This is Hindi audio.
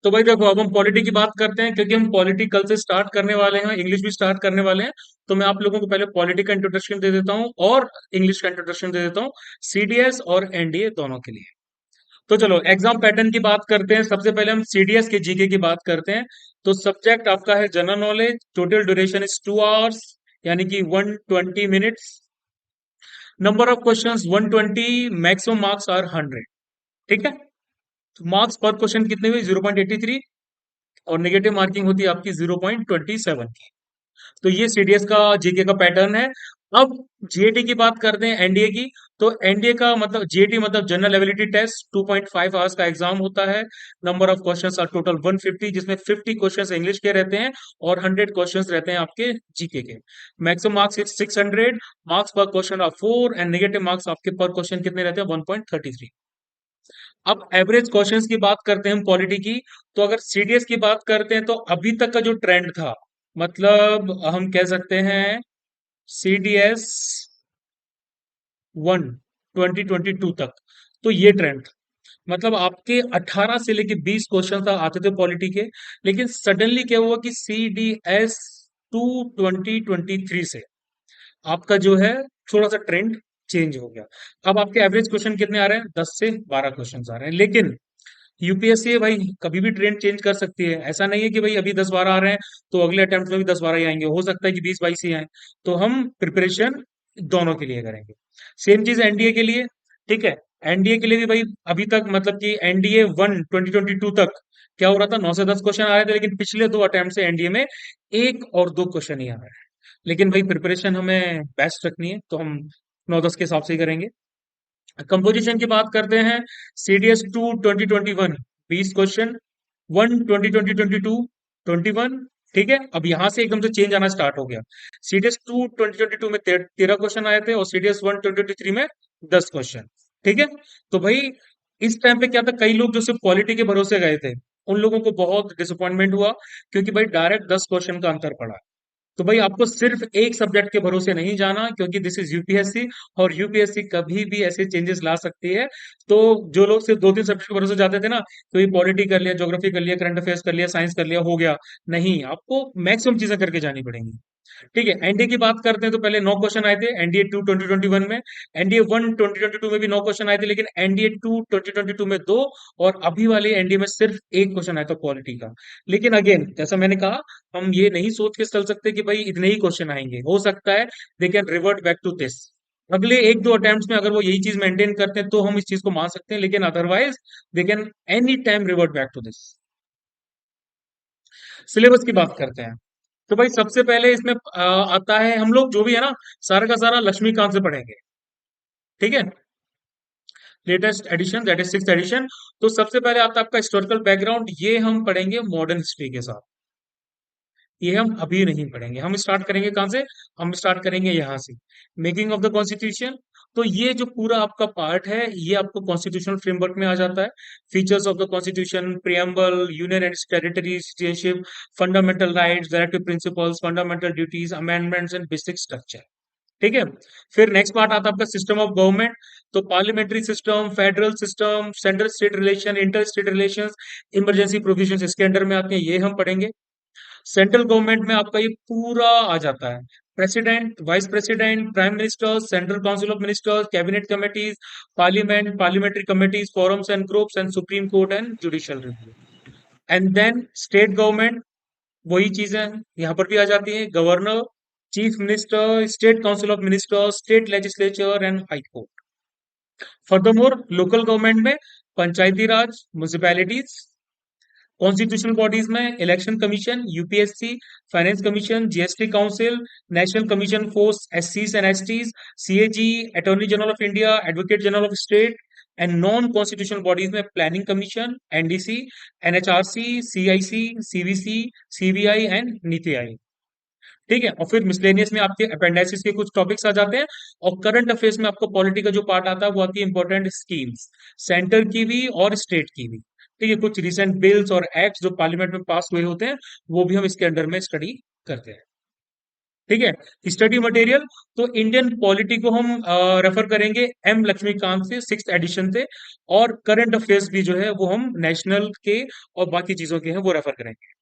तो भाई देखो, अब हम पॉलिटी की बात करते हैं, क्योंकि हम पॉलिटी कल से स्टार्ट करने वाले हैं, इंग्लिश भी स्टार्ट करने वाले हैं। तो मैं आप लोगों को पहले पॉलिटी का इंट्रोडक्शन दे देता हूँ और इंग्लिश का इंट्रोडक्शन दे देता हूँ, सीडीएस और एनडीए दोनों के लिए। तो चलो एग्जाम पैटर्न की बात करते हैं। सबसे पहले हम सीडीएस के जीके की बात करते हैं। तो सब्जेक्ट आपका है general knowledge, total duration is 2 hours, यानी कि 120 minutes. Number of questions 120, maximum marks are 100। ठीक है। तो मार्क्स पर क्वेश्चन कितने हुए? 0.83, और नेगेटिव मार्किंग होती है आपकी 0.27 की। तो ये सीडीएस का जीके का पैटर्न है। अब जीएटी की बात करते हैं, एनडीए की। तो एनडीए का मतलब, जीएटी मतलब जनरल एबिलिटी टेस्ट, 2.5 आवर्स का एग्जाम होता है। Number of questions are total 150, जिसमें 50 क्वेश्चंस इंग्लिश के रहते हैं और 100 क्वेश्चंस रहते हैं आपके जीके के। मैक्सिमम मार्क्स 600, मार्क्स पर question are 4, and negative marks आपके पर क्वेश्चन कितने रहते हैं? 1.33। अब एवरेज क्वेश्चंस की बात करते हैं हम पॉलिटी की। तो अगर सीडीएस की बात करते हैं, तो अभी तक का जो ट्रेंड था, मतलब हम कह सकते हैं सीडीएस 1 2022 तक, तो ये ट्रेंड था। मतलब आपके 18 से लेके 20 क्वेश्चन तक आते थे पॉलिटी के। लेकिन सडनली क्या हुआ कि सीडीएस 2 2023 से आपका जो है थोड़ा सा ट्रेंड चेंज हो गया। अब आपके एवरेज क्वेश्चन कितने आ रहे हैं? 10 से 12 क्वेश्चन आ रहे हैं। लेकिन यूपीएससी है भाई, कभी भी ट्रेंड चेंज कर सकती है। ऐसा नहीं है कि भाई अभी 10-12 आ रहे हैं तो अगले अटेम्प्ट में भी 10-12 ही आएंगे, हो सकता है कि 20-22 ही आए। तो हम प्रिपरेशन दोनों के लिए करेंगे। सेम चीज एनडीए के लिए। ठीक है। एनडीए के लिए भी भाई अभी तक, मतलब कि एनडीए 2022 तक क्या हो रहा था? 9 से 10 क्वेश्चन आ रहे थे, लेकिन पिछले 2 अटेम्प्ट से एनडीए में 1 और 2 क्वेश्चन ही आ रहे हैं। लेकिन भाई प्रिपरेशन हमें बेस्ट रखनी है, तो हम 9-10 के हिसाब से ही करेंगे। कंपोजिशन की बात करते हैं। CDS 2 2021 20 question, 1 2022 21। ठीक है। अब यहां से एकदम से चेंज आना स्टार्ट हो गया। सीडीएस 2 2022 में 13 क्वेश्चन आए थे, और सीडीएस 1 2023 में 10 क्वेश्चन। ठीक है। तो भाई इस टाइम पे क्या था, कई लोग जो सिर्फ क्वालिटी के भरोसे गए थे, उन लोगों को बहुत डिसअपॉइंटमेंट हुआ, क्योंकि भाई डायरेक्ट 10 क्वेश्चन का अंतर पड़ा। तो भाई आपको सिर्फ एक सब्जेक्ट के भरोसे नहीं जाना, क्योंकि दिस इज यूपीएससी, और यूपीएससी कभी भी ऐसे चेंजेस ला सकती है। तो जो लोग सिर्फ 2-3 सब्जेक्ट के भरोसे जाते थे ना, तो ये पॉलिटी कर लिया, ज्योग्राफी कर लिया, करंट अफेयर्स कर लिया, साइंस कर लिया, हो गया। नहीं, आपको मैक्सिमम चीजें करके जानी पड़ेंगी। ठीक है। एनडीए की बात करते हैं, तो पहले 9 क्वेश्चन आए थे एनडीए 2 2021 में। एनडीए 1 2022 में भी 9 क्वेश्चन आए थे, लेकिन एनडीए 2 2022 में 2, और अभी वाले एनडीए में सिर्फ 1 क्वेश्चन आया था क्वालिटी का। लेकिन अगेन, जैसा मैंने कहा, हम ये नहीं सोच के चल सकते कि भाई इतने ही क्वेश्चन आएंगे। हो सकता है they can revert back to this. अगले 1-2 अटेम्प्ट में अगर वो यही चीज मेंटेन करते हैं, तो हम इस चीज को मान सकते हैं, लेकिन otherwise they can any time revert back to this. Syllabus की बात करते हैं। तो भाई सबसे पहले इसमें आता है, हम लोग जो भी है ना, सारा का सारा लक्ष्मीकांत से पढ़ेंगे। ठीक है। Latest edition, that is 6th edition. तो सबसे पहले आता है आपका हिस्टोरिकल बैकग्राउंड, ये हम पढ़ेंगे मॉडर्न हिस्ट्री के साथ। ये हम अभी नहीं पढ़ेंगे, हम स्टार्ट करेंगे कहाँ से? हम स्टार्ट करेंगे यहाँ से, मेकिंग ऑफ द कॉन्स्टिट्यूशन। तो ये जो पूरा आपका पार्ट है, ये आपको कॉन्स्टिट्यूशनल फ्रेमवर्क में आ जाता है। Features of the constitution, preamble, union and territory, citizenship, fundamental rights, directive principles, fundamental duties, amendments and basic structure. ठीक है। फिर नेक्स्ट पार्ट आता है आपका सिस्टम ऑफ गवर्नमेंट। तो parliamentary system, federal system, central state relation, inter state relation, emergency provisions इसके अंडर में आते हैं, ये हम पढ़ेंगे। सेंट्रल गवर्नमेंट में आपका ये पूरा आ जाता है। President, vice president, prime minister, central council of ministers, cabinet committees, parliament, parliamentary committees, forums and groups, and supreme court and judicial review. And then state government, वही चीजें यहाँ पर भी आ जाती है। Governor, chief minister, state council of ministers, state legislature and high court. Furthermore local government में Panchayati Raj, municipalities. Constitutional bodies में election commission, UPSC, finance commission, GST council, national commission for एससीज and STs, CAG, attorney general of India, advocate general of state. And non constitutional bodies में planning commission, NDC, NHRC, CIC, CVC, CBI and NITI Aayog. ठीक है। और फिर मिसलेनियस में आपके अपेंडाइसिस के कुछ टॉपिक्स आ जाते हैं। और करंट अफेयर्स में आपको पॉलिटी का जो पार्ट आता है, वो आती है इंपॉर्टेंट स्कीम्स, सेंटर की भी और स्टेट की भी। ठीक है। कुछ रिसेंट बिल्स और एक्ट्स जो पार्लियामेंट में पास हुए होते हैं, वो भी हम इसके अंडर में स्टडी करते हैं। ठीक है। स्टडी मटेरियल, तो इंडियन पॉलिटी को हम रेफर करेंगे एम लक्ष्मीकांत से, सिक्स एडिशन से। और करंट अफेयर्स भी जो है वो हम नेशनल के और बाकी चीजों के हैं वो रेफर करेंगे।